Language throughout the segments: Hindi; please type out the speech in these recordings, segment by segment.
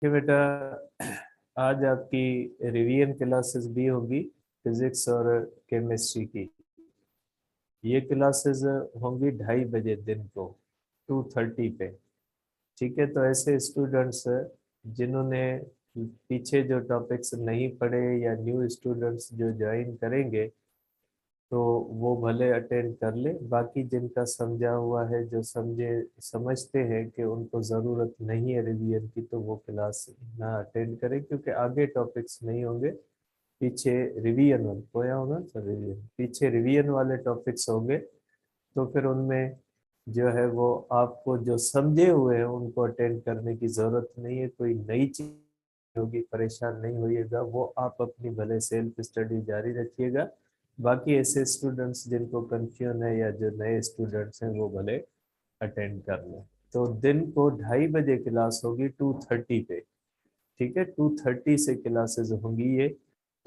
कि बेटा आज आपकी रिवीजन क्लासेस भी होगी फिजिक्स और केमिस्ट्री की। ये क्लासेस होंगी 2:30 बजे दिन को 2:30 पे। ठीक है, तो ऐसे स्टूडेंट्स जिन्होंने पीछे जो टॉपिक्स नहीं पढ़े या न्यू स्टूडेंट्स जो ज्वाइन करेंगे तो वो भले अटेंड कर ले। बाकी जिनका समझा हुआ है, जो समझते हैं कि उनको ज़रूरत नहीं है रिवीजन की, तो वो क्लास ना अटेंड करें, क्योंकि आगे टॉपिक्स नहीं होंगे। पीछे रिवीजन होया होगा सर, रिवीजन पीछे रिवीजन वाले टॉपिक्स होंगे। तो फिर उनमें जो है वो आपको जो समझे हुए हैं उनको अटेंड करने की ज़रूरत नहीं है। कोई नई चीज़ होगी, परेशान नहीं होइएगा, वो आप अपनी भले सेल्फ स्टडी जारी रखिएगा। बाकी ऐसे स्टूडेंट्स जिनको कंफ्यूजन है या जो नए स्टूडेंट्स हैं वो भले अटेंड कर लें। तो दिन को 2:30 बजे क्लास होगी 2:30 पे। ठीक है, 2:30 से क्लासेस होंगी ये।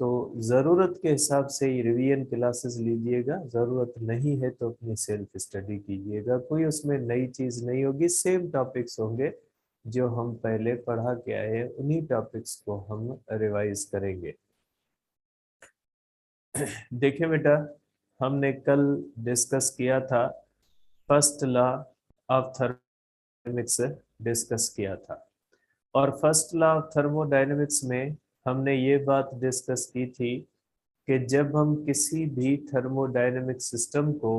तो ज़रूरत के हिसाब से ही रिवीजन क्लासेस लीजिएगा, ज़रूरत नहीं है तो अपनी सेल्फ स्टडी कीजिएगा। कोई उसमें नई चीज़ नहीं होगी, सेम टॉपिक्स होंगे जो हम पहले पढ़ा के आए हैं, उन्हीं टॉपिक्स को हम रिवाइज करेंगे। देखिए बेटा, हमने कल डिस्कस किया था first law of thermodynamics discuss किया था। और फर्स्ट लॉ ऑफ थर्मोडायनेमिक्स में हमने ये बात डिस्कस की थी कि जब हम किसी भी थर्मोडायनेमिक सिस्टम को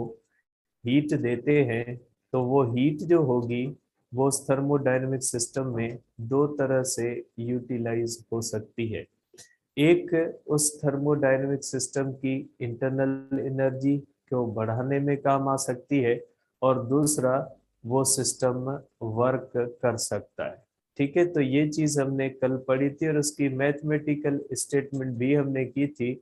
हीट देते हैं तो वो हीट जो होगी वो उस थर्मोडायनेमिक सिस्टम में दो तरह से यूटिलाइज हो सकती है। एक उस थर्मोडायनेमिक सिस्टम की इंटरनल एनर्जी को बढ़ाने में काम आ सकती है, और दूसरा वो सिस्टम वर्क कर सकता है। ठीक है, तो ये चीज हमने कल पढ़ी थी और उसकी मैथमेटिकल स्टेटमेंट भी हमने की थी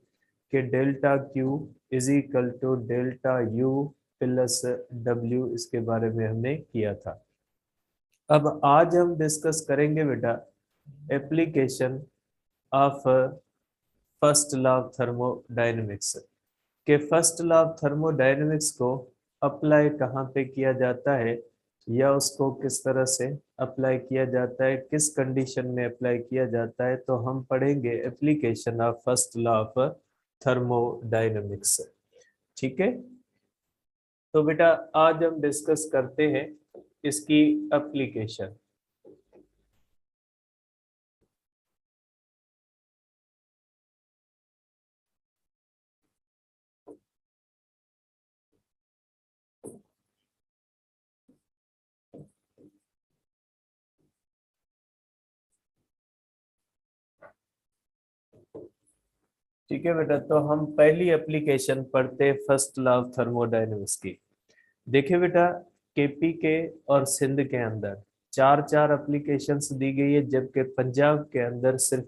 कि delta Q is equal to delta U plus W, इसके बारे में हमने किया था। अब आज हम डिस्कस करेंगे बेटा application of first law of thermodynamics के फर्स्ट लॉ ऑफ थर्मोडायनेमिक्स को अप्लाई कहाँ पे किया जाता है, या उसको किस तरह से अप्लाई किया जाता है, किस कंडीशन में अप्लाई किया जाता है। तो हम पढ़ेंगे application of first law of thermodynamics. ठीक है, तो बेटा आज हम डिस्कस करते हैं इसकी एप्लीकेशन। ठीक है बेटा, तो हम पहली एप्लीकेशन पढ़ते हैं फर्स्ट लॉ ऑफ थर्मोडायनेमिक्स की। देखिए बेटा, केपी के और सिंध के अंदर चार चार एप्लीकेशंस दी गई है, जबकि पंजाब के अंदर सिर्फ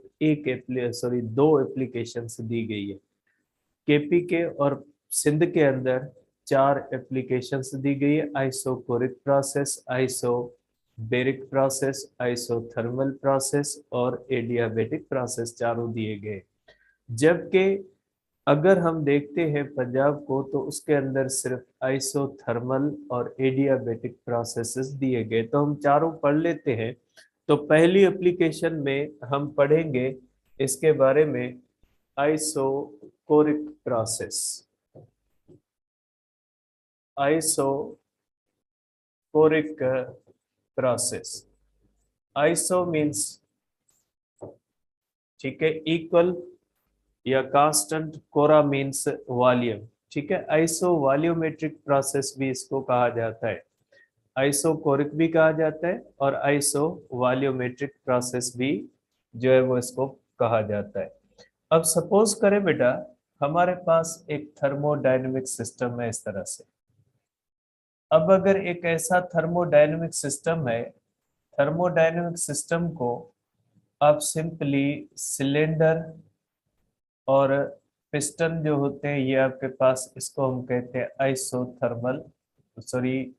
दो एप्लीकेशंस दी गई है। केपी के और सिंध के अंदर चार एप्लीकेशंस दी गई है: isochoric process, isobaric process, isothermal process और एडियाबेटिक प्रोसेस, चारों दिए गए। जबकि अगर हम देखते हैं पंजाब को, तो उसके अंदर सिर्फ आइसोथर्मल और एडियाबेटिक प्रोसेसेस दिए गए। तो हम चारों पढ़ लेते हैं। तो पहली एप्लीकेशन में हम पढ़ेंगे इसके बारे में isochoric process. Isochoric process, iso means ठीक है इक्वल या कांस्टेंट, कोरा मीन्स वॉल्यूम। ठीक है, आइसो वॉल्यूमेट्रिक प्रोसेस भी इसको कहा जाता है, आइसोकोरिक भी कहा जाता है और आइसो वॉल्यूमेट्रिक प्रोसेस भी जो है वो इसको कहा जाता है। अब सपोज करें बेटा, हमारे पास एक थर्मोडायनेमिक सिस्टम है इस तरह से। अब अगर एक ऐसा थर्मोडायनेमिक सिस्टम है, थर्मोडायनेमिक सिस्टम को आप सिंपली सिलेंडर और पिस्टन जो होते हैं ये आपके पास, इसको हम कहते हैं आइसोथर्मल, सॉरी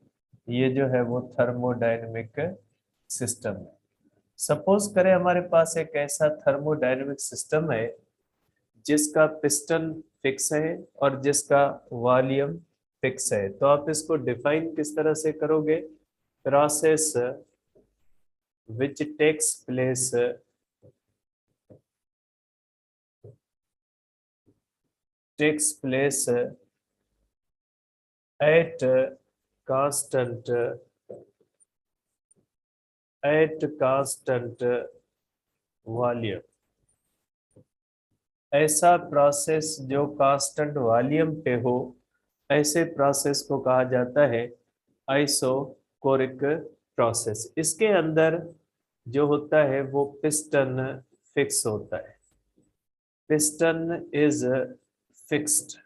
ये जो है वो थर्मोडायनेमिक सिस्टम है। सपोज करें हमारे पास एक ऐसा थर्मोडायनेमिक सिस्टम है जिसका पिस्टन फिक्स है और जिसका वॉल्यूम फिक्स है। तो आप इसको डिफाइन किस तरह से करोगे? Process which takes place at constant volume. ऐसा प्रोसेस जो कांस्टेंट वॉल्यूम पे हो, ऐसे प्रोसेस को कहा जाता है आइसोकोरिक प्रोसेस। इसके अंदर जो होता है वो पिस्टन फिक्स होता है, पिस्टन इज फिक्स्ड।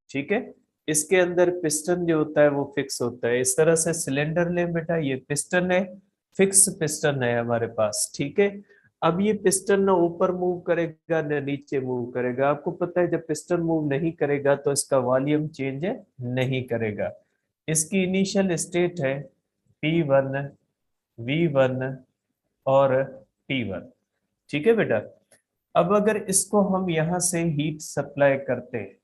ठीक है, इसके अंदर पिस्टन जो होता है वो फिक्स होता है। इस तरह से सिलेंडर ले बेटा, ये पिस्टन है, फिक्स पिस्टन है हमारे पास। ठीक है, अब ये पिस्टन ना ऊपर मूव करेगा ना नीचे मूव करेगा। आपको पता है जब पिस्टन मूव नहीं करेगा तो इसका वॉल्यूम चेंज नहीं करेगा। इसकी इनिशियल स्टेट है P1, V1 और T1। ठीक है बेटा, अब अगर इसको हम यहां से हीट सप्लाई करते हैं,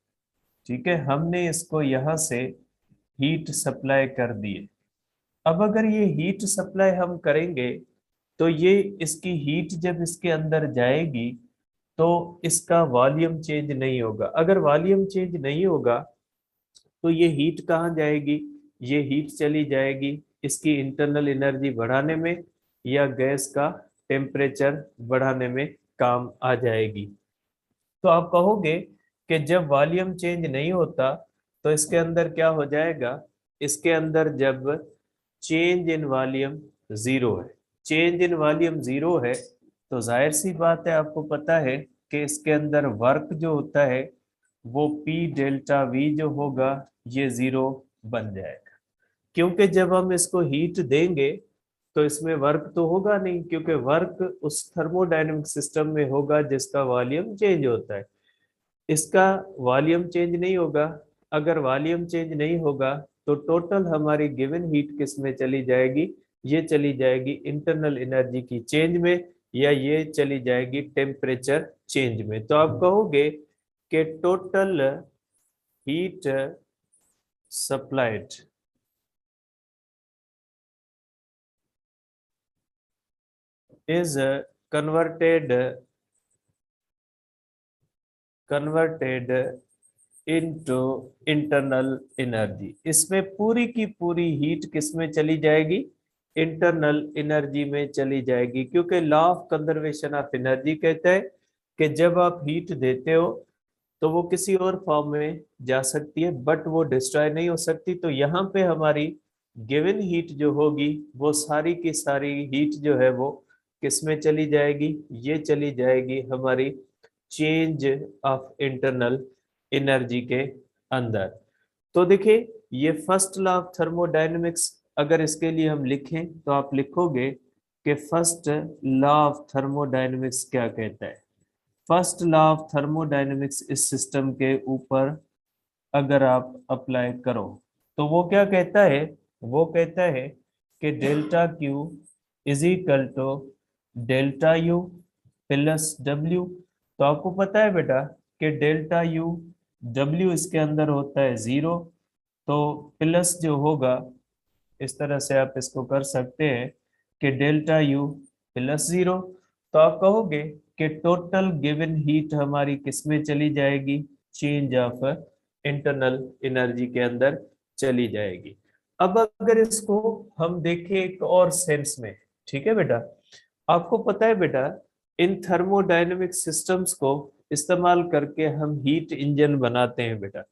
ठीक है, हमने इसको यहां से हीट सप्लाई कर दिए। अब अगर ये हीट सप्लाई हम करेंगे तो ये इसकी हीट जब इसके अंदर जाएगी तो इसका वॉल्यूम चेंज नहीं होगा। अगर वॉल्यूम चेंज नहीं होगा तो ये हीट कहाँ जाएगी? ये हीट चली जाएगी इसकी इंटरनल एनर्जी बढ़ाने में या गैस का टेम्परेचर बढ़ाने में काम आ जाएगी। तो आप कहोगे कि जब वॉल्यूम चेंज नहीं होता तो इसके अंदर क्या हो जाएगा? इसके अंदर जब चेंज इन वॉल्यूम जीरो है, चेंज इन वॉल्यूम जीरो है, तो जाहिर सी बात है, आपको पता है कि इसके अंदर वर्क जो होता है वो P डेल्टा V जो होगा ये जीरो बन जाएगा। क्योंकि जब हम इसको हीट देंगे तो इसमें वर्क तो होगा नहीं, क्योंकि वर्क उस थर्मोडायनेमिक सिस्टम में होगा जिसका वॉल्यूम चेंज होता है। इसका वॉल्यूम चेंज नहीं होगा। अगर वॉल्यूम चेंज नहीं होगा तो टोटल हमारी गिवन हीट किस में चली जाएगी? ये चली जाएगी इंटरनल एनर्जी की चेंज में, या ये चली जाएगी टेम्परेचर चेंज में। तो आप कहोगे कि total heat supplied is converted into internal energy. इसमें पूरी की पूरी हीट किस में चली जाएगी? इंटरनल एनर्जी में चली जाएगी, क्योंकि law of conservation of energy कहता है कि जब आप हीट देते हो तो वो किसी और फॉर्म में जा सकती है बट वो डिस्ट्रॉय नहीं हो सकती। तो यहाँ पे हमारी गिवन हीट जो होगी वो सारी की सारी हीट जो है वो किस में चली जाएगी? ये चली जाएगी हमारी चेंज ऑफ इंटरनल एनर्जी के अंदर। तो देखिए, ये फर्स्ट लॉ ऑफ थर्मोडायनेमिक्स अगर इसके लिए हम लिखें तो आप लिखोगे कि फर्स्ट लॉ ऑफ थर्मोडायनेमिक्स क्या कहता है। फर्स्ट लॉ ऑफ थर्मोडायनेमिक्स इस सिस्टम के ऊपर अगर आप अप्लाई करो तो वो क्या कहता है? वो कहता है कि delta Q is equal to delta U plus W. तो आपको पता है बेटा कि डेल्टा यू, डब्ल्यू इसके अंदर होता है जीरो, तो प्लस जो होगा, इस तरह से आप इसको कर सकते हैं कि डेल्टा यू प्लस जीरो। तो आप कहोगे कि टोटल गिवन हीट हमारी किस में चली जाएगी? चेंज ऑफ इंटरनल एनर्जी के अंदर चली जाएगी। अब अगर इसको हम देखें एक और सेंस में, ठीक है बेटा, आपको पता है बेटा इन थर्मोडायनेमिक सिस्टम्स को इस्तेमाल करके हम हीट इंजन बनाते हैं बेटा।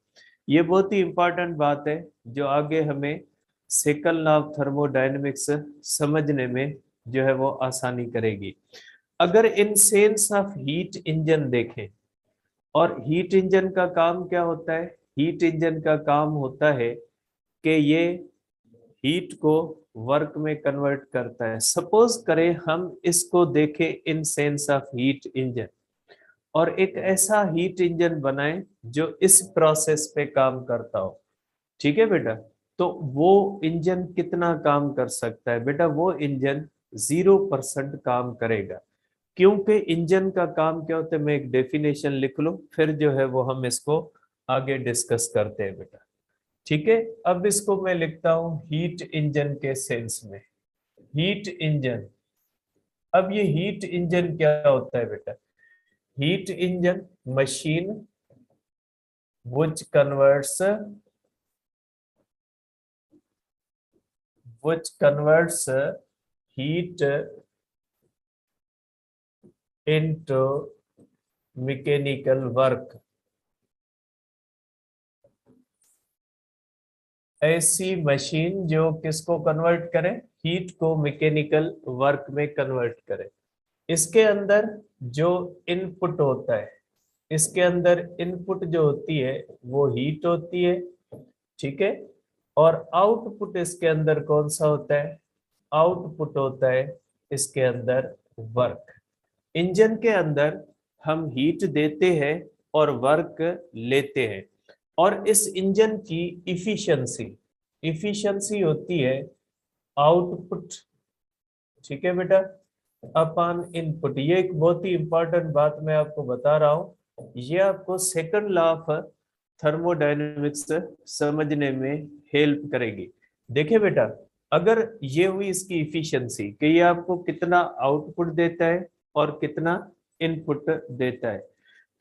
ये बहुत ही इंपॉर्टेंट बात है जो आगे हमें सेकंड लॉ ऑफ थर्मोडायनेमिक्स समझने में जो है वो आसानी करेगी। अगर in sense of heat engine देखें, और हीट इंजन का काम क्या होता है? हीट इंजन का काम होता है कि ये हीट को वर्क में कन्वर्ट करता है। सपोज करें हम इसको देखें in sense of heat engine, और एक ऐसा हीट इंजन बनाएं जो इस प्रोसेस पे काम करता हो। ठीक है बेटा, तो वो इंजन कितना काम कर सकता है? बेटा वो इंजन 0% काम करेगा। क्योंकि इंजन का काम क्या होता है, मैं एक डेफिनेशन लिख लूं फिर जो है वो हम इसको आगे डिस्कस करते हैं बेटा। ठीक है, अब इसको मैं लिखता हूं हीट इंजन के सेंस में। Heat engine. अब ये हीट इंजन क्या होता है बेटा? Heat engine machine which converts heat into mechanical work। ऐसी मशीन जो किसको कन्वर्ट करे? हीट को मैकेनिकल वर्क में कन्वर्ट करे। इसके अंदर जो इनपुट होता है, इसके अंदर इनपुट जो होती है वो हीट होती है, ठीक है। और आउटपुट इसके अंदर कौन सा होता है? आउटपुट होता है इसके अंदर वर्क। इंजन के अंदर हम हीट देते हैं और वर्क लेते हैं। और इस इंजन की इफिशिएंसी इफिशिएंसी होती है आउटपुट, ठीक है बेटा, अपॉन इनपुट। ये एक बहुत ही इंपॉर्टेंट बात मैं आपको बता रहा हूं। ये आपको सेकंड लॉ ऑफ थर्मोडायनेमिक्स समझने में हेल्प करेगी। देखिए बेटा, अगर ये हुई इसकी इफिशिएंसी कि ये आपको कितना आउटपुट देता है और कितना इनपुट देता है,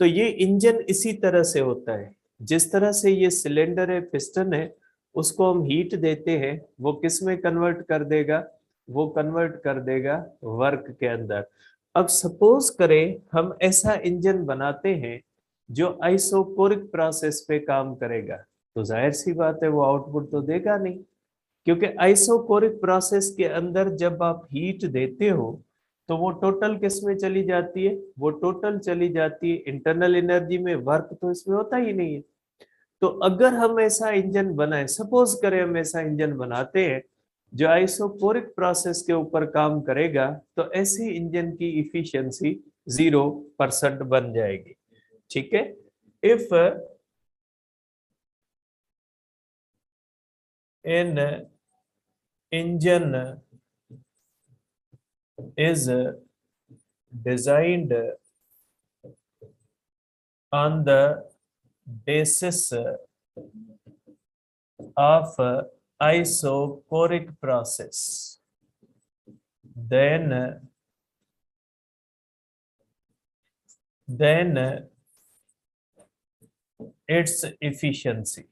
तो ये इंजन इसी तरह से होता है। जिस तरह से ये सिलेंडर है, पिस्टन है, उसको हम हीट देते हैं, वो किस में कन्वर्ट कर देगा? वो कन्वर्ट कर देगा वर्क के अंदर। अब सपोज करें हम ऐसा इंजन बनाते हैं जो आइसोकोरिक प्रोसेस पे काम करेगा, तो जाहिर सी बात है वो आउटपुट तो देगा नहीं। क्योंकि आइसोकोरिक प्रोसेस के अंदर जब आप हीट देते हो तो वो टोटल किस में चली जाती है? वो टोटल चली जाती है इंटरनल एनर्जी में। वर्क तो इसमें होता ही नहीं है। तो अगर हम ऐसा इंजन बनाए, सपोज करें हम ऐसा इंजन बनाते हैं जो आइसोकोरिक प्रोसेस के ऊपर काम करेगा, तो ऐसे इंजन की इफिशिएंसी 0% बन जाएगी, ठीक है। If in engine is designed on the basis of isochoric process, then its efficiency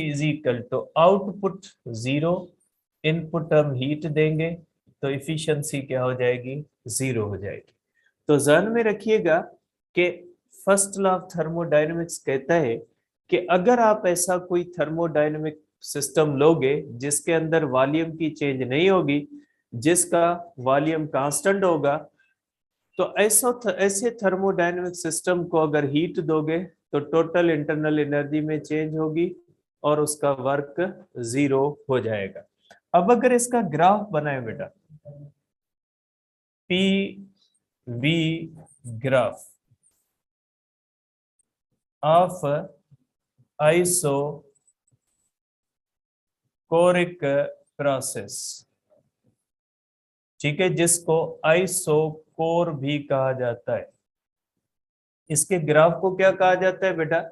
is equal to output 0, input हम हीट देंगे तो इफिशिएंसी क्या हो जाएगी? 0 हो जाएगी। तो ध्यान में रखिएगा कि फर्स्ट लॉ ऑफ थर्मोडायनेमिक्स कहता है कि अगर आप ऐसा कोई थर्मोडायनेमिक सिस्टम लोगे जिसके अंदर वॉल्यूम की चेंज नहीं होगी, जिसका वॉल्यूम कांस्टेंट होगा, तो ऐसे थर्मोडायनेमिक सिस्टम को अगर हीट दोगे तो टोटल इंटरनल एनर्जी में चेंज होगी और उसका वर्क 0 हो जाएगा। अब अगर इसका ग्राफ बनाए बेटा, P V graph of isochoric process, ठीक है, जिसको आइसोकोर भी कहा जाता है। इसके ग्राफ को क्या कहा जाता है बेटा?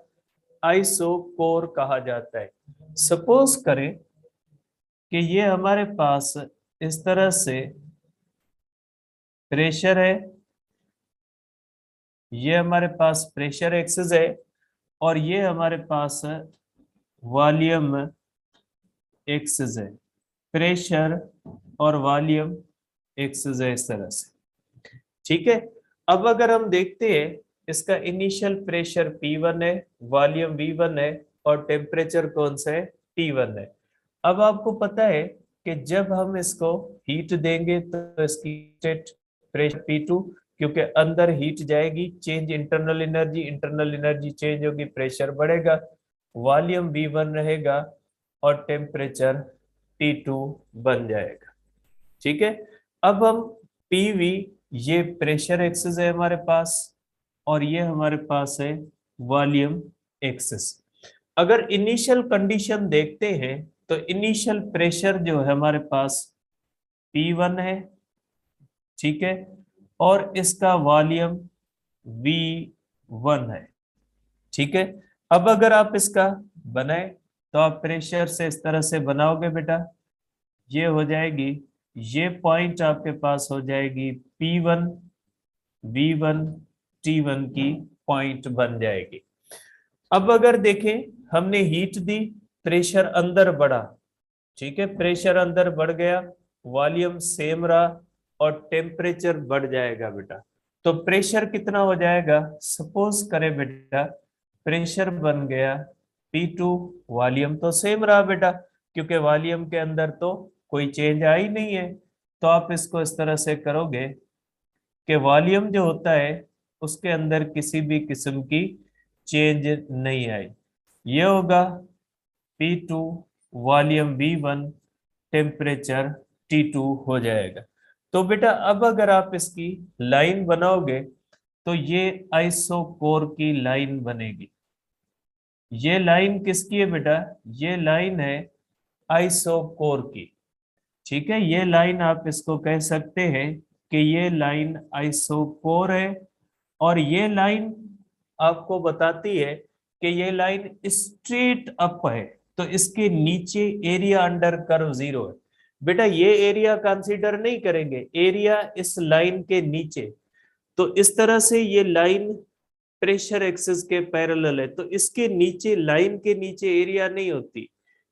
आइसोकोर कहा जाता है। सपोज करें कि ये हमारे पास इस तरह से प्रेशर है, ये हमारे पास प्रेशर एक्सेस है, और ये हमारे पास वॉल्यूम एक्सेस है। प्रेशर और वॉल्यूम एक्सेस है इस तरह से, ठीक है। अब अगर हम देखते हैं, इसका इनिशियल प्रेशर P1 है, वॉल्यूम V1 है, और टेम्परेचर कौन सा है? T1 है। अब आपको पता है कि जब हम इसको हीट देंगे तो इसकी स्टेट प्रेशर P2, क्योंकि अंदर हीट जाएगी, चेंज इंटरनल एनर्जी चेंज होगी, प्रेशर बढ़ेगा, वॉल्यूम V1 रहेगा और टेम्परेचर T2 बन जाएगा, ठीक है। अब हम PV, ये प्रेशर एक्सेस है हमारे पास, और ये हमारे पास है वॉल्यूम एक्सेस। अगर इनिशियल कंडीशन देखते हैं तो इनिशियल प्रेशर जो है हमारे पास P1 है, ठीक है, और इसका वॉल्यूम V1 है, ठीक है। अब अगर आप इसका बनाए तो आप प्रेशर से इस तरह से बनाओगे बेटा, ये हो जाएगी, ये पॉइंट आपके पास हो जाएगी P1 V1 T1 की पॉइंट बन जाएगी। अब अगर देखें, हमने हीट दी, प्रेशर अंदर बढ़ा, ठीक है, प्रेशर अंदर बढ़ गया, वॉल्यूम सेम रहा और टेम्परेचर बढ़ जाएगा बेटा। तो प्रेशर कितना हो जाएगा, सपोज करें बेटा प्रेशर बन गया P2, वॉल्यूम तो सेम रहा बेटा, क्योंकि वॉल्यूम के अंदर तो कोई चेंज आई नहीं है। तो आप इसको इस तरह से करोगे कि वॉल्यूम जो होता है उसके अंदर किसी भी किस्म की चेंज नहीं आई। ये होगा P2, volume V1, temperature T2 हो जाएगा। तो बेटा अब अगर आप इसकी लाइन बनाओगे तो ये आइसोकोर की लाइन बनेगी। ये लाइन किसकी है बेटा, ये लाइन है आइसोकोर की। ठीक है, ये लाइन आप इसको कह सकते हैं कि ये लाइन आइसोकोर है। और ये लाइन आपको बताती है कि ये लाइन स्ट्रेट अप है, तो इसके नीचे एरिया अंडर कर्व 0 है। बेटा ये एरिया कंसीडर नहीं करेंगे, एरिया इस लाइन के नीचे। तो इस तरह से ये लाइन प्रेशर एक्सिस के पैरेलल है, तो इसके नीचे, लाइन के नीचे एरिया नहीं होती,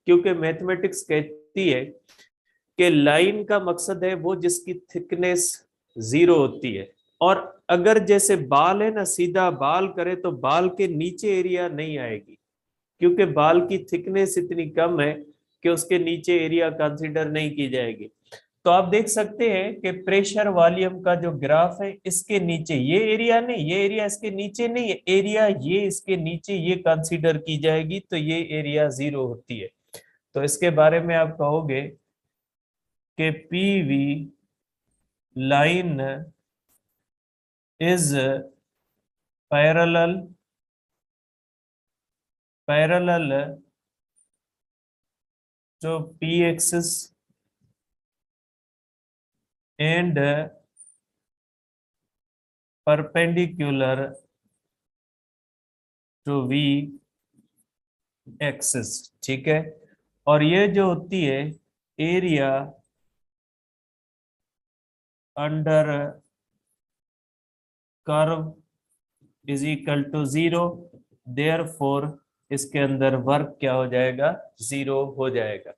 क्योंकि मैथमेटिक्स कहती है कि लाइन का मकसद है वो जिसकी थिकनेस 0 होती है। और अगर जैसे बाल है ना, सीधा बाल करे तो बाल के नीचे एरिया नहीं आएगी, क्योंकि बाल की थिकनेस इतनी कम है कि उसके नीचे एरिया कंसीडर नहीं की जाएगी। तो आप देख सकते हैं कि प्रेशर वॉल्यूम का जो ग्राफ है, इसके नीचे ये एरिया नहीं, ये एरिया इसके नीचे नहीं है, एरिया ये इसके नीचे, ये कंसीडर की जाएगी, तो ये एरिया 0 होती है। तो इसके बारे में आप कहोगे कि PV line is parallel to P axis and perpendicular to V axis. ठीक है, और ये जो होती है area under curve is equal to 0, therefore इसके अंदर वर्क क्या हो जाएगा, 0 हो जाएगा।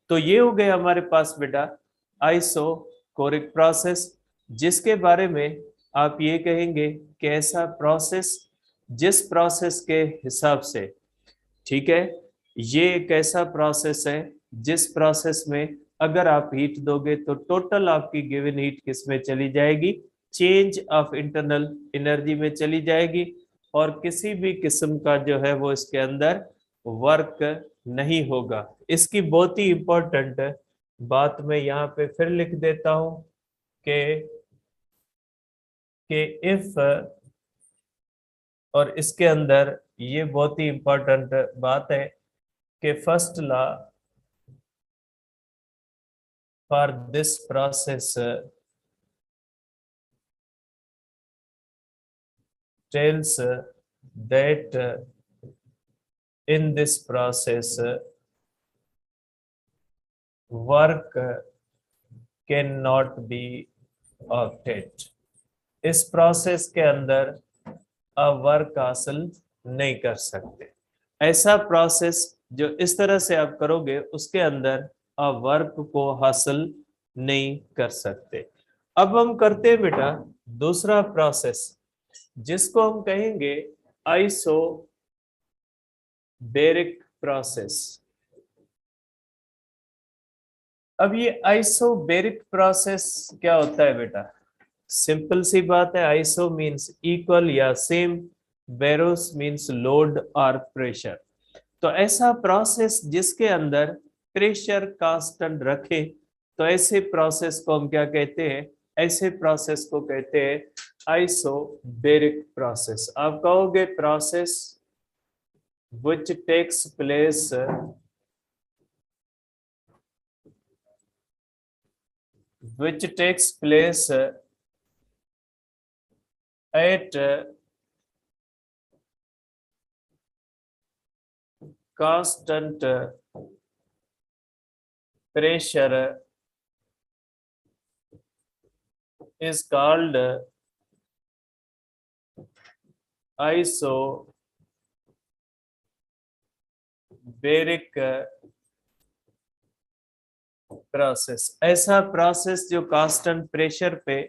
तो ये हो गया हमारे पास बेटा आइसोकोरिक प्रोसेस, जिसके बारे में आप ये कहेंगे कि ऐसा प्रोसेस जिस प्रोसेस के हिसाब से, ठीक है, ये एक ऐसा प्रोसेस है जिस प्रोसेस में अगर आप हीट दोगे तो टोटल आपकी गिवन हीट किस में चली जाएगी, चेंज ऑफ इंटरनल एनर्जी में चली जाएगी, और किसी भी किस्म का जो है वो इसके अंदर वर्क नहीं होगा। इसकी बहुत ही इंपॉर्टेंट बात मैं यहाँ पे फिर लिख देता हूं कि इफ, और इसके अंदर ये बहुत ही इंपॉर्टेंट बात है कि first law for this process tells that in this process work cannot be obtained। इस प्रोसेस के अंदर आप वर्क हासिल नहीं कर सकते। ऐसा प्रोसेस जो इस तरह से आप करोगे उसके अंदर आप वर्क को हासिल नहीं कर सकते। अब हम करते हैं बेटा दूसरा प्रोसेस, जिसको हम कहेंगे आइसोबैरिक प्रोसेस। अब ये आइसोबैरिक प्रोसेस क्या होता है बेटा, सिंपल सी बात है, आइसो मींस इक्वल या सेम, बेरोस मींस लोड और प्रेशर। तो ऐसा प्रोसेस जिसके अंदर प्रेशर कांस्टेंट रखे, तो ऐसे प्रोसेस को हम क्या कहते हैं, ऐसे प्रोसेस को कहते हैं आइसोबैरिक प्रोसेस। आप कहोगे process which takes place at constant pressure is called isobaric process. ऐसा प्रोसेस जो कांस्टेंट प्रेशर पे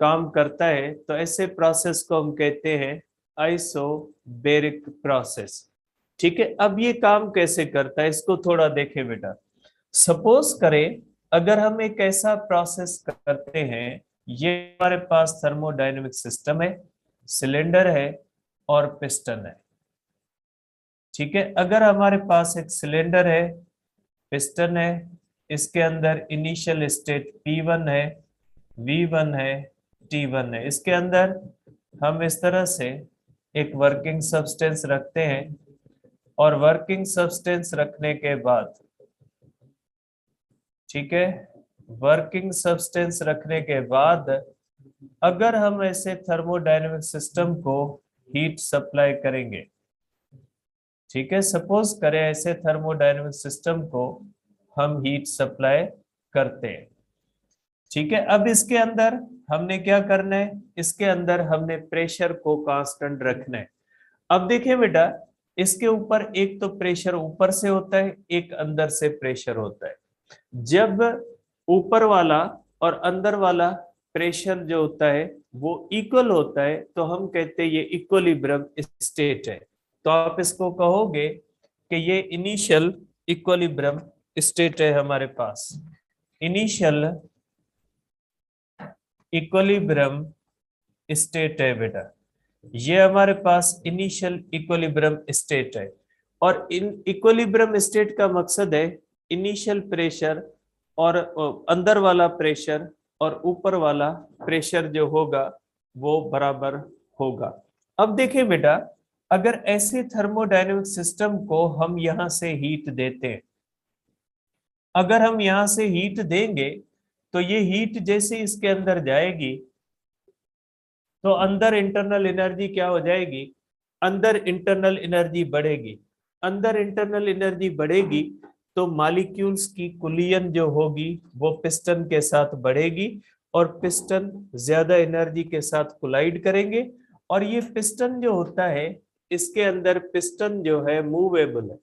काम करता है, तो ऐसे प्रोसेस को हम कहते हैं आइसोबेरिक प्रोसेस। ठीक है, अब ये काम कैसे करता है इसको थोड़ा देखें बेटा। सपोज करें अगर हम एक ऐसा प्रोसेस करते हैं, ये हमारे पास थर्मोडायनेमिक सिस्टम है, सिलेंडर है और पिस्टन है। ठीक है, अगर हमारे पास एक सिलेंडर है, पिस्टन है, इसके अंदर इनिशियल स्टेट P1 है, V1 है, T1 है, इसके अंदर हम इस तरह से एक वर्किंग सब्सटेंस रखते हैं और वर्किंग सब्सटेंस रखने के बाद, ठीक है, वर्किंग सब्सटेंस रखने के बाद अगर हम ऐसे थर्मोडायनेमिक सिस्टम को हीट सप्लाई करेंगे, ठीक है, सपोज करें ऐसे थर्मोडायनेमिक सिस्टम को हम हीट सप्लाई करते हैं। ठीक है, अब इसके अंदर हमने क्या करना है, इसके अंदर हमने प्रेशर को कांस्टेंट रखना है। अब देखिए बेटा, इसके ऊपर एक तो प्रेशर ऊपर से होता है, एक अंदर से प्रेशर होता है। जब ऊपर वाला और अंदर वाला प्रेशर जो होता है वो इक्वल होता है, तो हम कहते हैं ये इक्विलिब्रियम स्टेट है। तो आप इसको कहोगे कि ये इनिशियल इक्विलिब्रियम स्टेट है हमारे पास। इनिशियल इक्विलिब्रियम स्टेट है बेटा, ये हमारे पास इनिशियल इक्विलिब्रियम स्टेट है। और इन इक्विलिब्रियम स्टेट का मकसद है इनिशियल प्रेशर और अंदर वाला प्रेशर और ऊपर वाला प्रेशर जो होगा वो बराबर होगा। अब देखिए बेटा, अगर ऐसे थर्मोडायनेमिक सिस्टम को हम यहां से हीट देते हैं, अगर हम यहां से हीट देंगे तो ये हीट जैसे इसके अंदर जाएगी तो अंदर इंटरनल एनर्जी क्या हो जाएगी, अंदर इंटरनल एनर्जी बढ़ेगी। अंदर इंटरनल एनर्जी बढ़ेगी तो मॉलिक्यूल्स की कुलियन जो होगी वो पिस्टन के साथ बढ़ेगी और पिस्टन ज्यादा एनर्जी के साथ कोलाइड करेंगे। और ये पिस्टन जो होता है, इसके अंदर पिस्टन जो है मूवेबल है।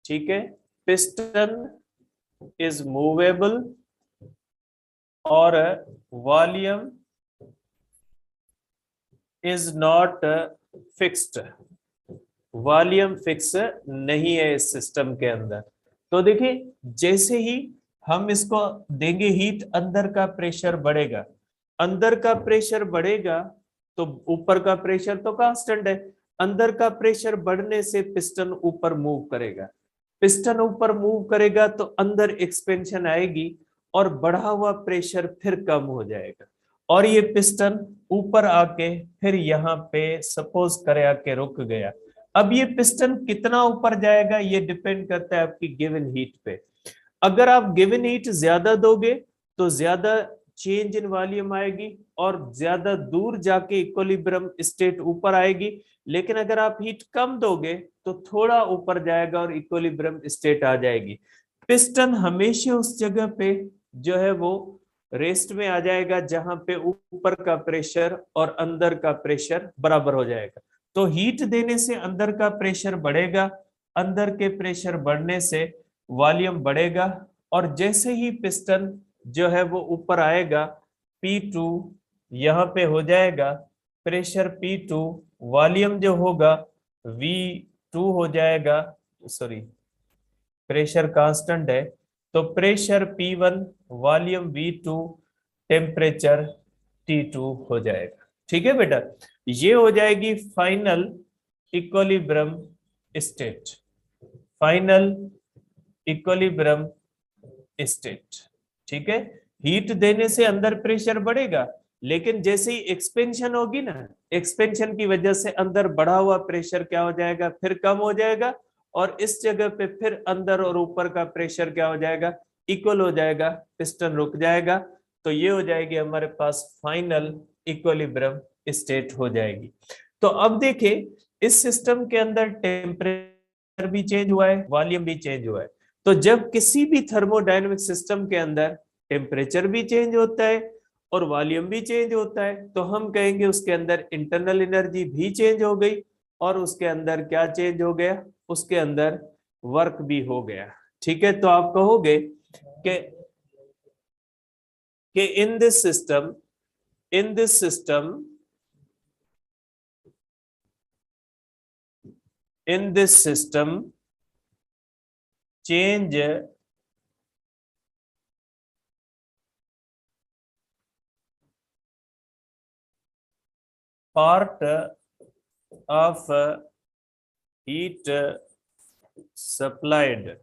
ठीक है, पिस्टन इज मूवेबल और volume is not fixed, volume fix नहीं है इस सिस्टम के अंदर। तो देखिए, जैसे ही हम इसको देंगे हीट, अंदर का प्रेशर बढ़ेगा, अंदर का प्रेशर बढ़ेगा तो ऊपर का प्रेशर तो कांस्टेंट है। अंदर का प्रेशर बढ़ने से पिस्टन ऊपर मूव करेगा, पिस्टन ऊपर मूव करेगा तो अंदर एक्सपेंशन आएगी और बढ़ा हुआ प्रेशर फिर कम हो जाएगा और ये पिस्टन ऊपर आके फिर यहाँ पे सपोज करे आके रुक गया। अब ये पिस्टन कितना ऊपर जाएगा ये डिपेंड करता है आपकी गिवन हीट पे। अगर आप गिवन हीट ज्यादा दोगे तो ज्यादा चेंज इन वॉल्यूम आएगी और ज्यादा दूर जाके इक्विलिब्रियम स्टेट ऊपर आएगी। लेकिन अगर आप हीट कम दोगे तो थोड़ा ऊपर जाएगा और इक्विलिब्रियम स्टेट आ जाएगी। पिस्टन हमेशा उस जगह पे जो है वो रेस्ट में आ जाएगा जहां पे ऊपर का प्रेशर और अंदर का प्रेशर बराबर हो जाएगा। तो हीट देने से अंदर का प्रेशर बढ़ेगा, अंदर के प्रेशर बढ़ने से वॉल्यूम बढ़ेगा और जैसे ही पिस्टन जो है वो ऊपर आएगा, P2 यहाँ पे हो जाएगा, प्रेशर P2, वॉल्यूम जो होगा V2 हो जाएगा, सॉरी प्रेशर कांस्टेंट है तो pressure P1, volume V2, temperature T2 हो जाएगा। ठीक है बेटा, ये हो जाएगी final equilibrium state, final equilibrium state. ठीक है, हीट देने से अंदर प्रेशर बढ़ेगा लेकिन जैसे ही एक्सपेंशन होगी ना, एक्सपेंशन की वजह से अंदर बढ़ा हुआ प्रेशर क्या हो जाएगा, फिर कम हो जाएगा और इस जगह पे फिर अंदर और ऊपर का प्रेशर क्या हो जाएगा, इक्वल हो जाएगा, पिस्टन रुक जाएगा। तो ये हो जाएगी हमारे पास फाइनल इक्विलिब्रियम स्टेट हो जाएगी। तो अब देखिए, इस सिस्टम के अंदर टेम्परेचर भी चेंज हुआ है, वॉल्यूम भी चेंज हुआ है। तो जब किसी भी थर्मोडायनेमिक सिस्टम के अंदर टेम्परेचर भी चेंज होता है और वॉल्यूम भी चेंज होता है, तो हम कहेंगे उसके अंदर इंटरनल एनर्जी भी चेंज हो गई और उसके अंदर क्या चेंज हो गया, उसके अंदर वर्क भी हो गया। ठीक है, तो आप कहोगे कि in this system, in this system, in this system change part of heat supplied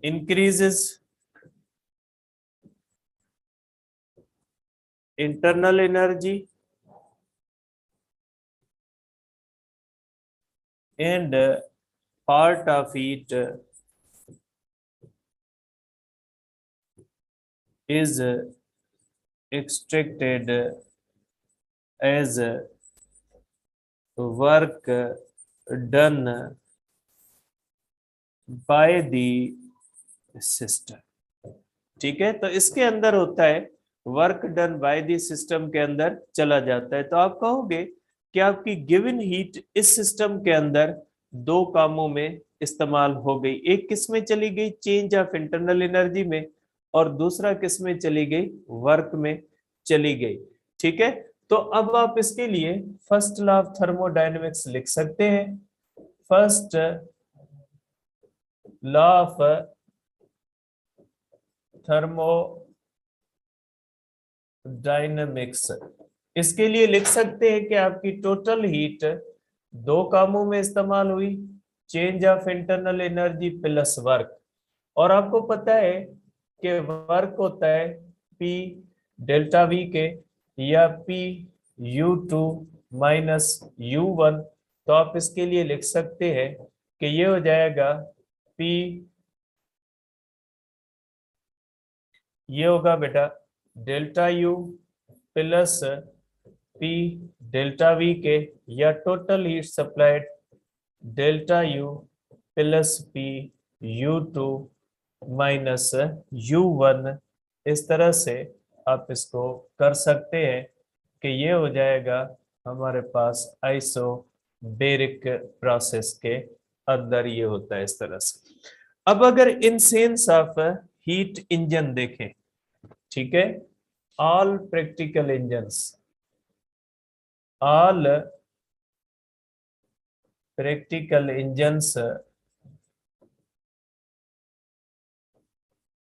increases internal energy and part of heat is extracted as work done by the system। ठीक है, तो इसके अंदर होता है work done by the system के अंदर चला जाता है। तो आप कहोगे कि आपकी गिवन हीट इस सिस्टम के अंदर दो कामों में इस्तेमाल हो गई, एक किस में चली गई, चेंज ऑफ इंटरनल एनर्जी में, और दूसरा किस में चली गई, वर्क में चली गई। ठीक है, तो अब आप इसके लिए फर्स्ट लॉ ऑफ थर्मोडायनेमिक्स लिख सकते हैं। फर्स्ट लॉ ऑफ थर्मोडायनेमिक्स, इसके लिए लिख सकते हैं कि आपकी टोटल हीट दो कामों में इस्तेमाल हुई, change of internal energy plus work. और आपको पता है कि वर्क होता है P डेल्टा V के या P U2 माइनस U1। तो आप इसके लिए लिख सकते हैं कि ये हो जाएगा P, ये होगा बेटा delta U plus P delta V के या total heat supplied delta U plus P U2 minus U1। इस तरह से आप इसको कर सकते हैं कि ये हो जाएगा हमारे पास आइसोबैरिक प्रोसेस के अंदर ये होता है इस तरह से। अब अगर in sense of heat engine देखें, ठीक है, all practical engines, all practical engines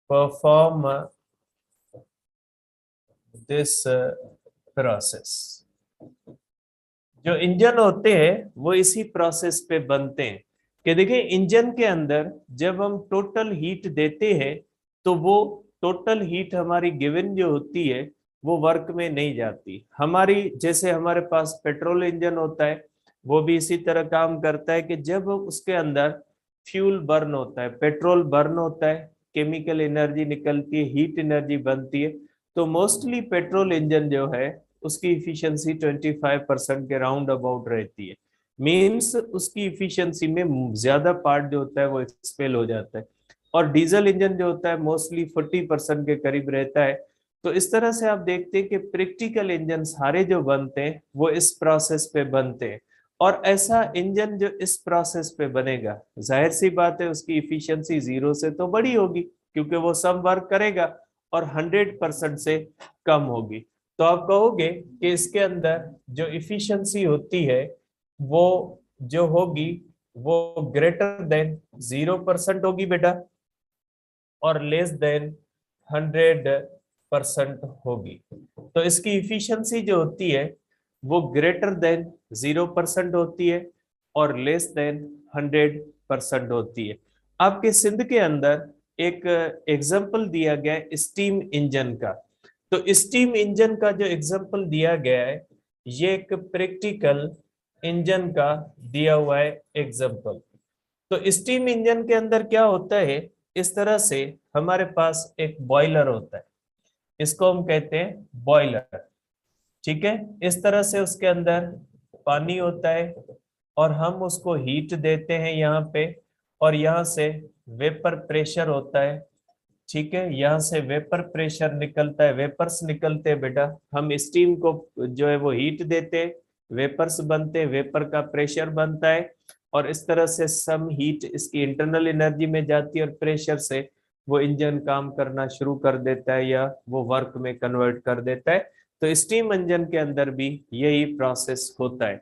perform this process. जो इंजन होते हैं वो इसी प्रोसेस पे बनते हैं कि देखिए इंजन के अंदर जब हम टोटल हीट देते हैं तो वो टोटल हीट हमारी गिवन जो होती है वो वर्क में नहीं जाती हमारी। जैसे हमारे पास पेट्रोल इंजन होता है वो भी इसी तरह काम करता है कि जब उसके अंदर फ्यूल बर्न होता है, पेट्रोल बर्न होता है, केमिकल एनर्जी निकलती है, हीट एनर्जी बनती है, तो मोस्टली पेट्रोल इंजन जो है उसकी इफिशियंसी 25% के राउंड अबाउट रहती है। मीन्स उसकी इफिशियंसी में ज्यादा पार्ट जो होता है वो एक्सपेल हो जाता है। और डीजल इंजन जो होता है मोस्टली 40% के करीब रहता है। तो इस तरह से आप देखते हैं कि प्रैक्टिकल इंजन सारे जो बनते हैं वो इस प्रोसेस पे बनते हैं। और ऐसा इंजन जो इस प्रोसेस पे बनेगा जाहिर सी बात है उसकी इफिशियंसी 0 से तो बड़ी होगी क्योंकि वो सब वर्क करेगा, और 100% से कम होगी। तो आप कहोगे कि इसके अंदर जो इफिशियंसी होती है वो जो होगी वो ग्रेटर देन 0% होगी बेटा, और लेस देन 100% होगी। तो इसकी इफिशियंसी जो होती है वो ग्रेटर देन 0% होती है और लेस देन 100% होती है। आपके सिंध के अंदर एक एग्जाम्पल दिया गया है स्टीम इंजन का। तो स्टीम इंजन का जो एग्जाम्पल दिया गया है ये एक प्रैक्टिकल इंजन का दिया हुआ है एग्जाम्पल। तो स्टीम इंजन के अंदर क्या होता है, इस तरह से हमारे पास एक बॉयलर होता है, इसको हम कहते हैं बॉयलर। ठीक है, इस तरह से उसके अंदर पानी होता है और हम उसको हीट देते हैं यहाँ पे, और यहाँ से वेपर प्रेशर होता है। ठीक है, यहाँ से वेपर प्रेशर निकलता है, वेपर्स निकलते हैं बेटा, हम स्टीम को जो है वो हीट देते हैं, वेपर्स बनते हैं, वेपर का प्रेशर बनता है, और इस तरह से सम हीट इसकी इंटरनल एनर्जी में जाती है, और प्रेशर से वो इंजन काम करना शुरू कर देता है या वो वर्क में कन्वर्ट कर देता है। तो स्टीम इंजन के अंदर भी यही प्रोसेस होता है।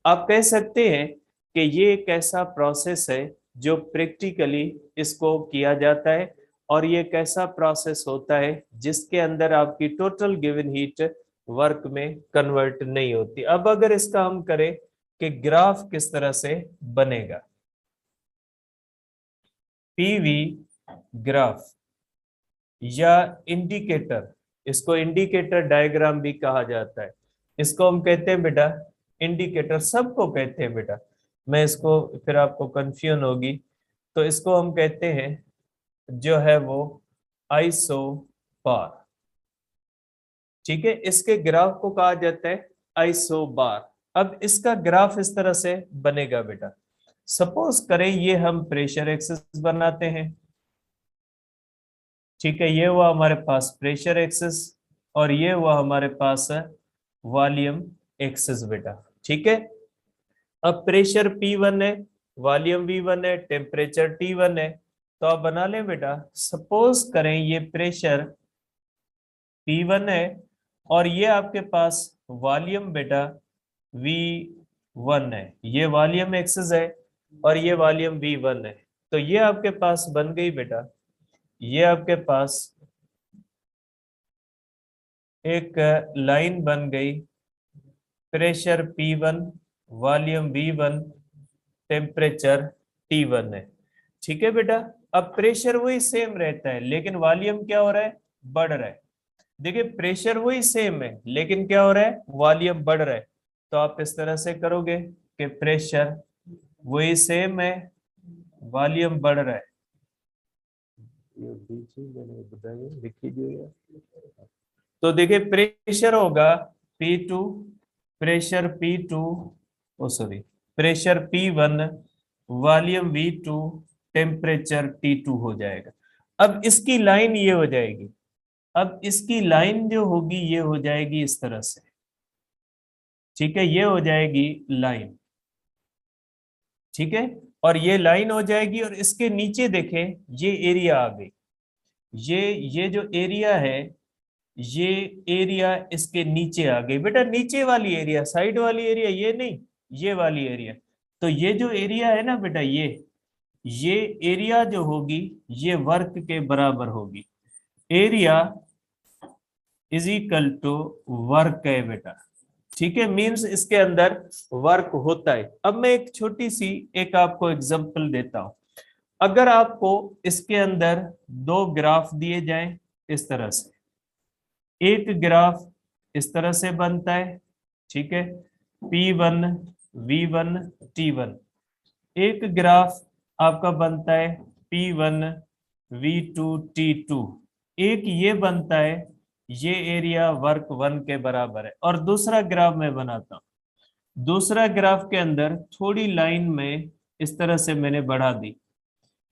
आप कह सकते हैं कि ये एक ऐसा प्रोसेस है जो प्रैक्टिकली इसको किया जाता है, और ये कैसा प्रोसेस होता है जिसके अंदर आपकी टोटल गिवन हीट वर्क में कन्वर्ट नहीं होती। अब अगर इसका हम करें कि ग्राफ किस तरह से बनेगा, पीवी ग्राफ या इंडिकेटर, इसको इंडिकेटर डायग्राम भी कहा जाता है, इसको हम कहते हैं बेटा इंडिकेटर, सबको कहते हैं बेटा, मैं इसको फिर आपको कंफ्यूजन होगी, तो इसको हम कहते हैं जो है वो आइसो बार। ठीक है, इसके ग्राफ को कहा जाता है आइसो बार। अब इसका ग्राफ इस तरह से बनेगा बेटा, सपोज करें ये हम प्रेशर एक्सिस बनाते हैं। ठीक है, ये हुआ हमारे पास प्रेशर एक्सिस, और ये हुआ हमारे पास है वॉल्यूम एक्सिस बेटा। ठीक है, अब प्रेशर P1 है, वॉल्यूम V1 है, टेम्परेचर T1 है, तो आप बना लें बेटा, सपोज करें ये प्रेशर P1 है, और ये आपके पास वॉल्यूम बेटा V1 है, ये वॉल्यूम एक्सिस है, और ये वॉल्यूम V1 है। तो ये आपके पास बन गई बेटा, ये आपके पास एक लाइन बन गई, pressure P1, volume V1, temperature T1 है। ठीक है बेटा, अब प्रेशर वही सेम रहता है, लेकिन वॉल्यूम क्या हो रहा है, बढ़ रहा है। देखिए प्रेशर वही सेम है, लेकिन क्या हो रहा है, वॉल्यूम बढ़ रहा है। तो आप इस तरह से करोगे कि प्रेशर वही सेम है, वॉल्यूम बढ़ रहा है। ये बीच मैंने बताया, लिख लीजिएगा। तो देखिए प्रेशर होगा P2, pressure P2, oh sorry, pressure P1, volume V2, temperature T2 हो जाएगा। अब इसकी लाइन ये हो जाएगी, अब इसकी लाइन जो होगी ये हो जाएगी इस तरह से। ठीक है, ये हो जाएगी लाइन। ठीक है, और ये लाइन हो जाएगी, और इसके नीचे देखें ये एरिया आ गई, ये जो एरिया है, ये एरिया इसके नीचे आ गई बेटा, नीचे वाली एरिया, साइड वाली एरिया ये नहीं, ये वाली एरिया। तो ये जो एरिया है ना बेटा, ये एरिया जो होगी ये वर्क के बराबर होगी। Area is equal to work है बेटा। ठीक है, मीन्स इसके अंदर वर्क होता है। अब मैं एक छोटी सी एक आपको एग्जांपल देता हूं। अगर आपको इसके अंदर दो ग्राफ दिए जाएं इस तरह से, एक ग्राफ इस तरह से बनता है, ठीक है, P1, V1, T1। एक ग्राफ आपका बनता है P1, V2, T2। एक ये बनता है, ये एरिया वर्क 1 के बराबर है। और दूसरा ग्राफ मैं बनाता हूं, दूसरा ग्राफ के अंदर थोड़ी लाइन में इस तरह से मैंने बढ़ा दी,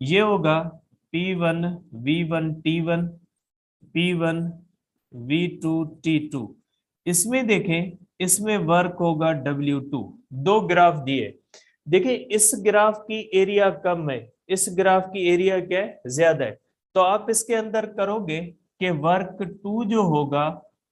ये होगा P1, V1, T1, P1, V2, T2। इसमें देखें, इसमें वर्क होगा W2। दो ग्राफ दिए, देखिए इस ग्राफ की एरिया कम है, इस ग्राफ की एरिया क्या है, ज्यादा है। तो आप इसके अंदर करोगे कि वर्क 2 जो होगा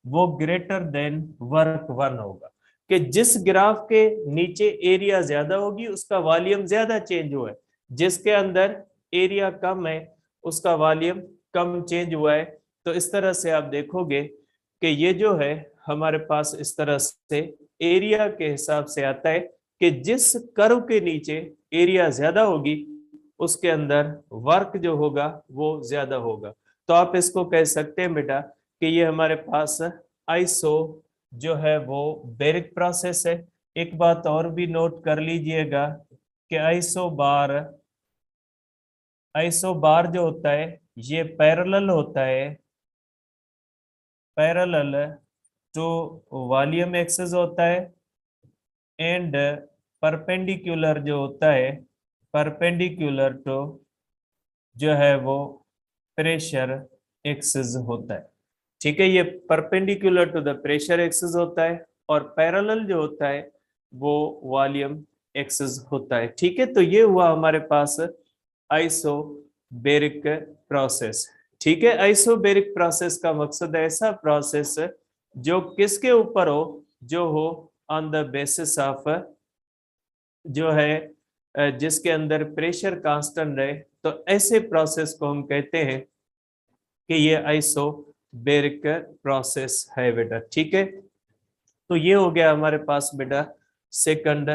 वो ग्रेटर देन वर्क 1 होगा, कि जिस ग्राफ के नीचे एरिया ज्यादा होगी उसका वॉल्यूम ज्यादा चेंज हुआ है, जिसके अंदर एरिया कम है उसका वॉल्यूम कम चेंज हुआ है। तो इस तरह से आप देखोगे कि ये जो है हमारे पास इस तरह से एरिया के हिसाब से आता है, कि जिस कर्व के नीचे एरिया ज्यादा होगी उसके अंदर वर्क जो होगा वो ज्यादा होगा। तो आप इसको कह सकते हैं बेटा कि ये हमारे पास आइसो जो है वो बेरिक प्रोसेस है। एक बात और भी नोट कर लीजिएगा कि आइसो बार जो होता है ये पैरेलल होता है, पैरेलल टू वॉल्यूम एक्सिस होता है, एंड परपेंडिकुलर जो होता है परपेंडिकुलर टू जो है वो प्रेशर एक्सिस होता है। ठीक है, ये perpendicular to the pressure axis होता है और पैरेलल जो होता है वो वॉल्यूम एक्सिस होता है। ठीक है, तो ये हुआ हमारे पास आइसोबैरिक प्रोसेस। ठीक है, आइसोबैरिक प्रोसेस का मकसद है ऐसा प्रोसेस जो किसके ऊपर हो, जो हो ऑन द बेसिस ऑफ जो है जिसके अंदर प्रेशर कांस्टेंट रहे। तो ऐसे प्रोसेस को हम कहते हैं कि ये आइसोबैरिक प्रोसेस है बेटा। ठीक है, तो ये हो गया हमारे पास बेटा सेकंड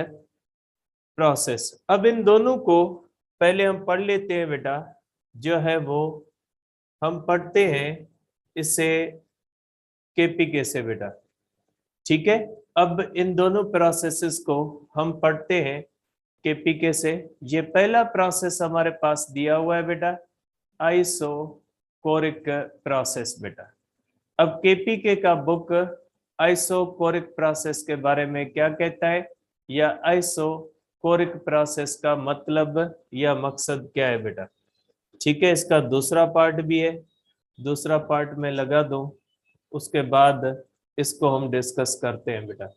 प्रोसेस। अब इन दोनों को पहले हम पढ़ लेते हैं बेटा, जो है वो हम पढ़ते हैं इसे केपीके से बेटा। ठीक है, अब इन दोनों प्रोसेसेस को हम पढ़ते हैं केपीके से। ये पहला प्रोसेस हमारे पास दिया हुआ है बेटा, आइसोकोरिक प्रोसेस बेटा। अब केपीके का बुक आइसोकोरिक प्रोसेस के बारे में क्या कहता है, या आइसोकोरिक प्रोसेस का मतलब या मकसद क्या है बेटा। ठीक है, इसका दूसरा पार्ट भी है, दूसरा पार्ट में लगा दूं, उसके बाद इसको हम डिस्कस करते हैं बेटा।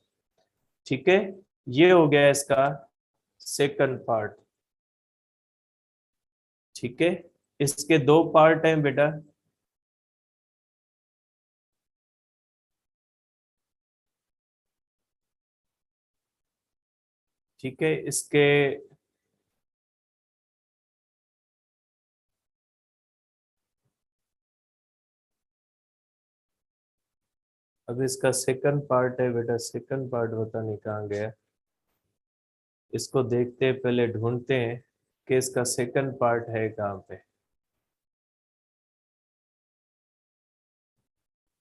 ठीक है, ये हो गया इसका सेकंड पार्ट। ठीक है, इसके दो पार्ट हैं बेटा। ठीक है, इसके अब इसका सेकंड पार्ट है बेटा। सेकंड पार्ट पता नहीं कहाँ गया, इसको देखते हैं, पहले ढूंढते हैं कि इसका सेकंड पार्ट है कहाँ पे।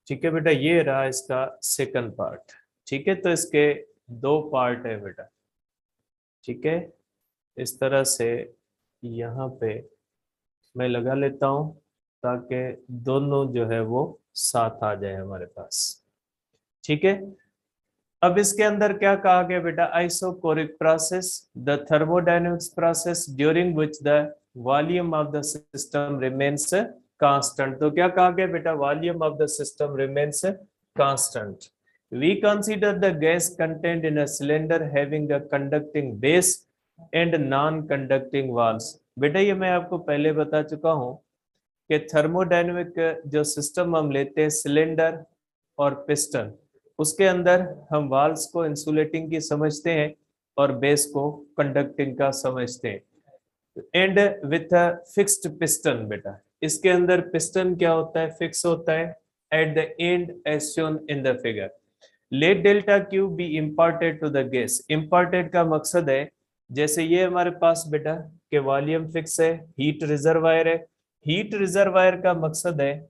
ठीक है बेटा, ये रहा इसका सेकंड पार्ट। ठीक है, तो इसके दो पार्ट है बेटा। ठीक है, इस तरह से यहाँ पे मैं लगा लेता हूँ ताकि दोनों जो है वो साथ आ जाए हमारे पास। ठीक है, अब इसके अंदर क्या कहा गया बेटा, isochoric process the thermodynamics process during which the volume of the system remains constant. तो क्या कहा गया बेटा, volume of the system remains constant. We consider the gas content in a cylinder having a conducting base and non conducting walls. बेटा ये मैं आपको पहले बता चुका हूं कि थर्मोडायनेमिक जो सिस्टम हम लेते हैं सिलेंडर और पिस्टन, उसके अंदर हम वाल्स को इंसुलेटिंग की समझते हैं और बेस को कंडक्टिंग का समझते हैं। And with a fixed piston बेटा, इसके अंदर पिस्टन क्या होता है, फिक्स होता है at the end as shown in the figure. Let delta Q be imparted to the gas. Imparted का मकसद है, जैसे ये हमारे पास बेटा कि वॉल्यूम फिक्स है, हीट रिजर्वायर है। हीट रिजर्वायर का मकसद है,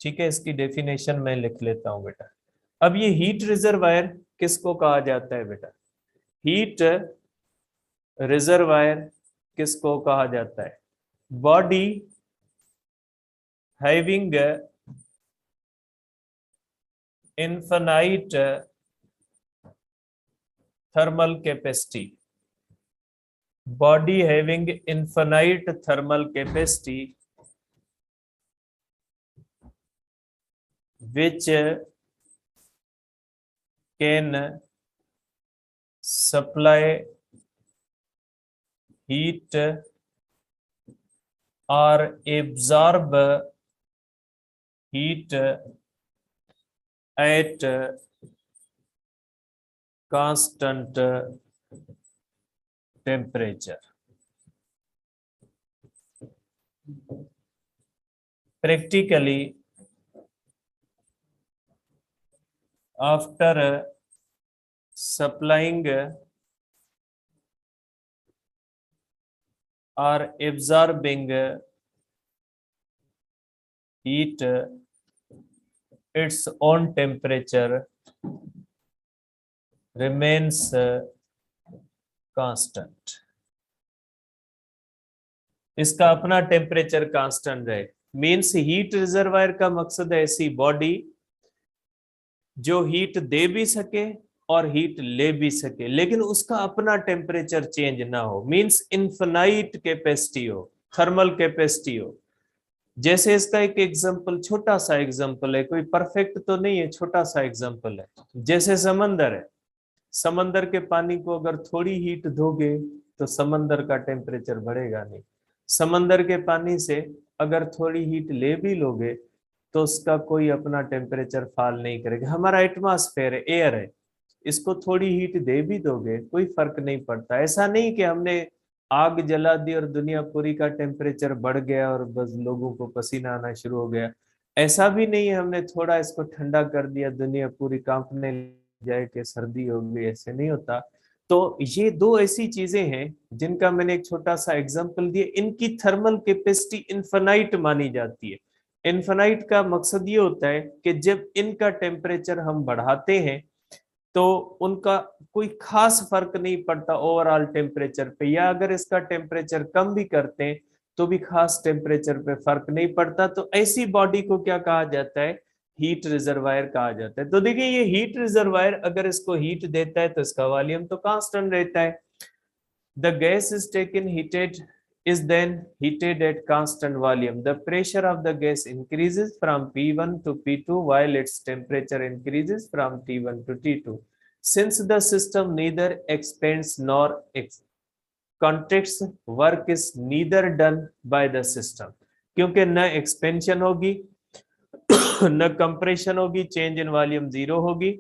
ठीक है, इसकी डेफिनेशन मैं लिख लेता हूं बेटा। अब ये हीट रिजर्वायर किसको कहा जाता है बेटा, हीट रिजर्वायर किसको कहा जाता है, body having infinite thermal capacity. Body having infinite thermal capacity which can supply heat or absorb heat at constant temperature. Practically, after supplying or absorbing heat, its own temperature remains constant. इसका अपना टेम्परेचर कांस्टेंट रहे। मींस हीट रिजर्वायर का मकसद है ऐसी बॉडी जो हीट दे भी सके और हीट ले भी सके, लेकिन उसका अपना टेम्परेचर चेंज ना हो, मींस इनफिनाइट कैपेसिटी हो, थर्मल कैपेसिटी हो। जैसे इसका एक एग्जांपल, छोटा सा एग्जांपल है, कोई परफेक्ट तो नहीं है, छोटा सा एग्जांपल है। जैसे समंदर है, समंदर के पानी को अगर थोड़ी हीट दोगे तो समंदर का टेम्परेचर बढ़ेगा नहीं। समंदर के पानी से अगर थोड़ी हीट ले भी लोगे तो उसका कोई अपना टेम्परेचर फॉल नहीं करेगा। हमारा एटमॉस्फेयर है, एयर है, इसको थोड़ी हीट दे भी दोगे कोई फर्क नहीं पड़ता। ऐसा नहीं कि हमने आग जला दी और दुनिया पूरी का टेम्परेचर बढ़ गया और बस लोगों को पसीना आना शुरू हो गया। ऐसा भी नहीं है हमने थोड़ा इसको ठंडा कर दिया दुनिया पूरी कांपने जाए कि सर्दी हो गई, ऐसे नहीं होता। तो ये दो ऐसी चीजें हैं जिनका मैंने एक छोटा सा एग्जांपल दिया, इनकी थर्मल कैपेसिटी इनफिनाइट मानी जाती है। इनफिनाइट का मकसद ये होता है कि जब इनका टेम्परेचर हम बढ़ाते हैं तो उनका कोई खास फर्क नहीं पड़ता ओवरऑल टेम्परेचर पे, या अगर इसका टेम्परेचर कम भी करते हैं तो भी खास टेम्परेचर पे फर्क नहीं पड़ता। तो ऐसी बॉडी को क्या कहा जाता है, हीट रिजर्वायर कहा जाता है। तो देखिए ये हीट रिजर्वायर अगर इसको हीट देता है तो इसका वॉल्यूम तो कांस्टेंट रहता है। The gas is taken heated is then heated at constant volume. The pressure of the gas increases from P1 to P2 while its temperature increases from T1 to T2. Since the system neither expands nor contracts, work is neither done by the system. क्योंकि न एक्सपेंशन होगी न कंप्रेशन होगी, चेंज इन वॉल्यूम जीरो होगी,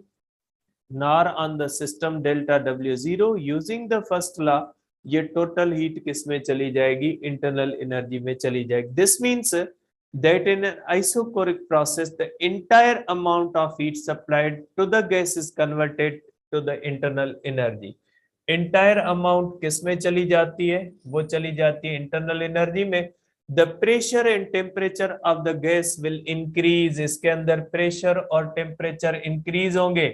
nor on the system delta W0. Using the first law, ये टोटल हीट किस में चली जाएगी, इंटरनल एनर्जी में चली जाएगी। This means that in an isochoric process the entire amount of heat supplied to the gas is converted to the internal energy. entire amount किस में चली जाती है, वो चली जाती है इंटरनल एनर्जी में। the pressure and temperature of the gas will increase, इसके अंदर प्रेशर और टेम्परेचर इंक्रीज होंगे।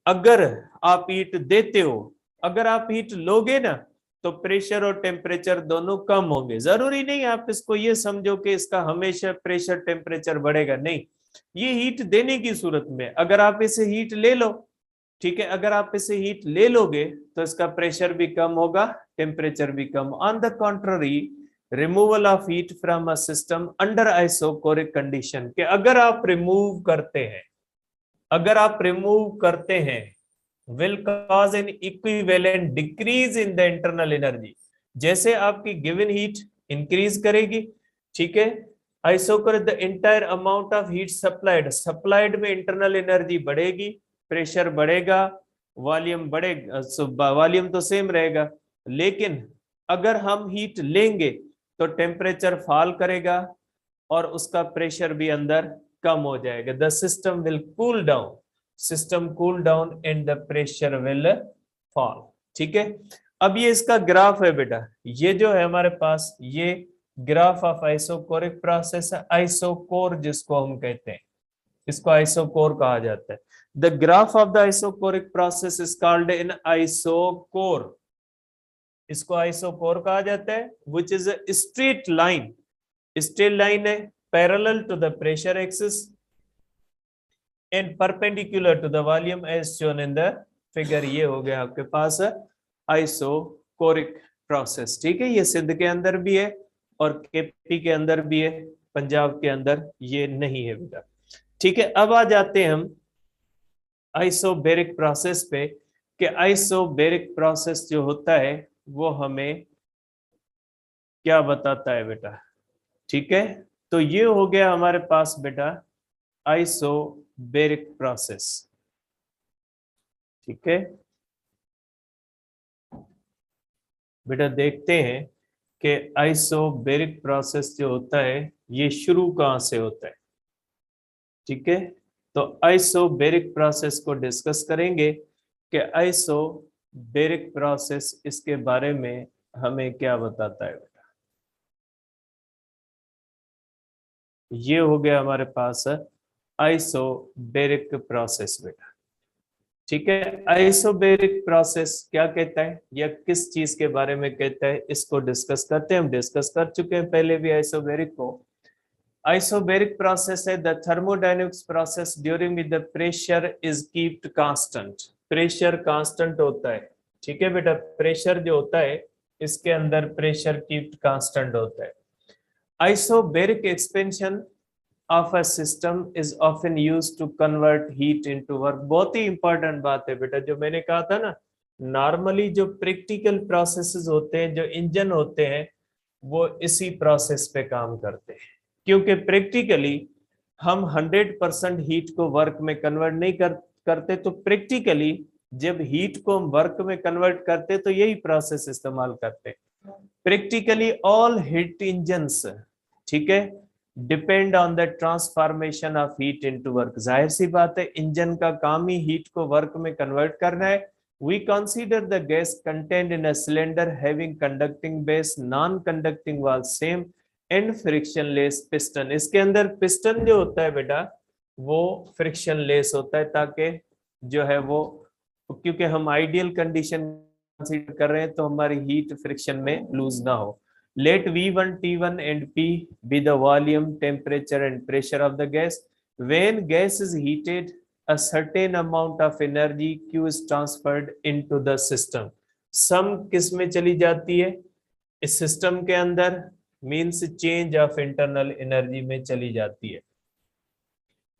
अगर आप हीट देते हो, अगर आप हीट लोगे ना तो प्रेशर और टेम्परेचर दोनों कम होंगे। जरूरी नहीं आप इसको ये समझो कि इसका हमेशा प्रेशर टेम्परेचर बढ़ेगा, नहीं, ये हीट देने की सूरत में अगर आप इसे हीट ले लो, ठीक है, अगर आप इसे हीट ले लोगे तो इसका प्रेशर भी कम होगा, टेम्परेचर भी कम। On the contrary, removal of heat from a system under isochoric condition, कि अगर आप रिमूव करते हैं, अगर आप रिमूव करते हैं, will cause an equivalent decrease in the internal energy। जैसे आपकी गिवन हीट इंक्रीज करेगी, ठीक है, isochoric the entire amount of heat supplied, supplied में इंटरनल एनर्जी बढ़ेगी, प्रेशर बढ़ेगा, वॉल्यूम बढ़ेगा, वॉल्यूम तो सेम रहेगा, लेकिन अगर हम हीट लेंगे तो टेम्परेचर फॉल करेगा और उसका प्रेशर भी अंदर कम हो जाएगा। The system will cool down, system cool down and the pressure will fall. ठीक है, अब ये इसका ग्राफ है बेटा, ये जो है हमारे पास ये ग्राफ ऑफ आइसोकोरिक प्रोसेस है, आइसोकोर जिसको हम कहते हैं, इसको आइसोकोर कहा जाता है। The graph of the isochoric process is called in isochore, इसको आइसोकोर कहा जाता है, which is a straight line, straight line है parallel to the pressure axis and perpendicular to the volume as shown in the figure. ये हो गया आपके पास आइसोकोरिक प्रोसेस। ठीक है, ये सिंध के अंदर भी है और केपी के अंदर भी है, पंजाब के अंदर ये नहीं है बेटा। ठीक है, अब आ जाते हैं हम आइसोबैरिक प्रोसेस पे, कि आइसोबैरिक प्रोसेस जो होता है वो हमें क्या बताता है बेटा। ठीक है, तो ये हो गया हमारे पास बेटा आइसोबैरिक प्रोसेस। ठीक है बेटा, देखते हैं कि आइसोबैरिक प्रोसेस जो होता है ये शुरू कहां से होता है। ठीक है, तो आइसोबैरिक प्रोसेस को डिस्कस करेंगे कि आइसोबैरिक प्रोसेस इसके बारे में हमें क्या बताता है बेटा। ये हो गया हमारे पास आइसोबैरिक प्रोसेस बेटा। ठीक है, आइसोबैरिक प्रोसेस क्या कहता है या किस चीज के बारे में कहता है, इसको डिस्कस करते हैं। हम डिस्कस कर चुके हैं पहले भी आइसोबैरिक को। आइसोबैरिक प्रोसेस है the thermodynamics process during which the pressure is keeped constant, pressure constant होता है, ठीक है बेटा, प्रेशर जो होता है इसके अंदर प्रेशर कीप्ड कांस्टेंट होता है। Isobaric expansion of a system is often used to convert heat into work. बहुत ही इंपॉर्टेंट बात है बेटा, जो मैंने कहा था ना, नॉर्मली जो प्रैक्टिकल प्रोसेसेस होते हैं, जो इंजन होते हैं, वो इसी प्रोसेस पे काम करते हैं, क्योंकि प्रैक्टिकली हम 100% हीट को वर्क में कन्वर्ट नहीं करते, तो प्रैक्टिकली जब हीट को हम वर्क में कन्वर्ट करते तो यही प्रोसेस इस्तेमाल करते हैं। प्रैक्टिकली ऑल हीट इंजन्स, ठीक है, depend on the transformation of heat into work. जाहिर सी बात है, इंजन का काम ही हीट को वर्क में कन्वर्ट करना है। We consider the gas contained in a cylinder having conducting base, non-conducting wall, same and frictionless piston। इसके अंदर पिस्टन जो होता है बेटा वो फ्रिक्शनलेस होता है, ताकि जो है वो, क्योंकि हम आइडियल कंडीशन कंसीडर कर रहे हैं तो हमारी हीट फ्रिक्शन में लूज ना हो। Let V1, T1 and P be the volume, temperature and pressure of the gas. When gas is heated, a certain amount of energy Q is transferred into the system। सम किस में चली जाती है? इस सिस्टम के अंदर, means change of internal energy में चली जाती है।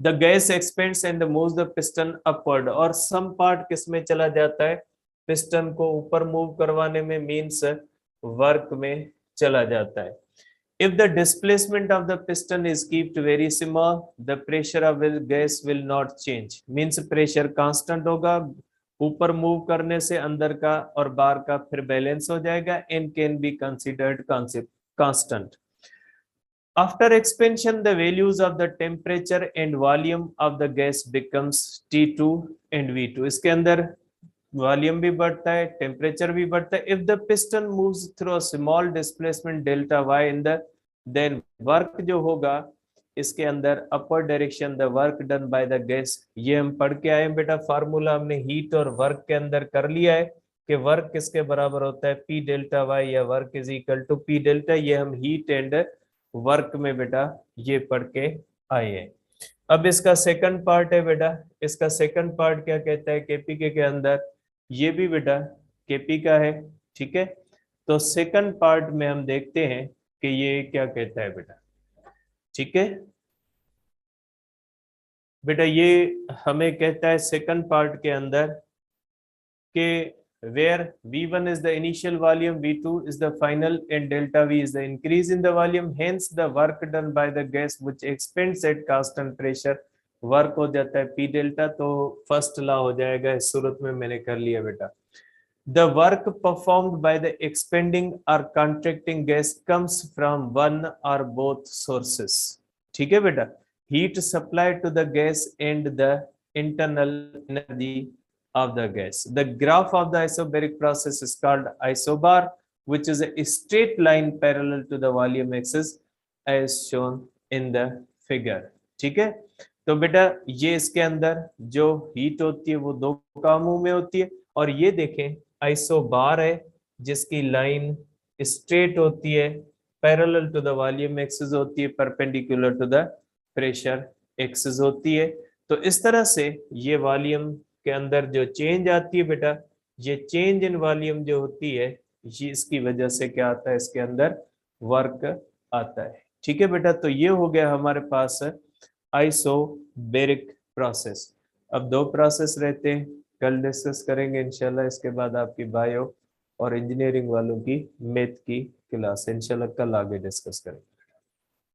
The gas expends and moves the piston upward. और सम पार्ट किस में चला जाता है? पिस्टन को ऊपर मूव करवाने में, मीन्स वर्क में चला जाता है। If the displacement of the piston is kept very small, the pressure of the gas will not change। Means pressure constant होगा, ऊपर मूव करने से अंदर का और बाहर का फिर बैलेंस हो जाएगा, and can be considered constant। After expansion, the values of the temperature and volume of the gas becomes T2 and V2। इसके अंदर वॉल्यूम भी बढ़ता है, टेम्परेचर भी बढ़ता है। If the piston moves through a small displacement delta Y in the, then work जो होगा इसके अंदर upper direction, the work done by the gas. ये हम पढ़ के आए बेटा, फार्मूला हमने हीट और वर्क के अंदर कर लिया है कि वर्क किसके बराबर होता है, पी डेल्टा वाई, या work is equal to P delta. ये हम हीट एंड वर्क में बेटा ये पढ़ के आए हैं। अब इसका सेकंड पार्ट है बेटा, इसका सेकंड पार्ट क्या कहता है, केपीके के अंदर ये भी बेटा केपी का है, ठीक है। तो सेकंड पार्ट में हम देखते हैं कि ये क्या कहता है बेटा, ठीक है बेटा। ये हमें कहता है सेकंड पार्ट के अंदर कि where V1 is the initial volume, V2 is the final, and delta V is the increase in the volume, hence the work done by the gas which expands at constant pressure, work हो जाता है P डेल्टा। तो फर्स्ट लॉ हो जाएगा, इस सूरत में मैंने कर लिया बेटा। The work performed by the expanding or contracting gas comes from one or both sources। ठीक है बेटा, heat supplied to the gas and the internal energy of the gas। The graph of the isobaric process is called isobar, which is a straight line parallel to the volume axis as shown in the figure। ठीक है, तो बेटा ये इसके अंदर जो हीट होती है वो दो कामों में होती है, और ये देखें आइसोबार है जिसकी लाइन स्ट्रेट होती है, parallel to the volume axis होती है, perpendicular to the pressure axis होती है। तो इस तरह से ये वॉल्यूम के अंदर जो चेंज आती है बेटा, ये चेंज इन वॉल्यूम जो होती है, ये इसकी वजह से क्या आता है, इसके अंदर वर्क आता है। ठीक है बेटा, तो ये हो गया हमारे पास आइसोबैरिक प्रोसेस। अब दो प्रोसेस रहते हैं, कल डिस्कस करेंगे इंशाल्लाह। इसके बाद आपकी बायो और इंजीनियरिंग वालों की मैथ की क्लास इंशाल्लाह कल आगे डिस्कस करेंगे।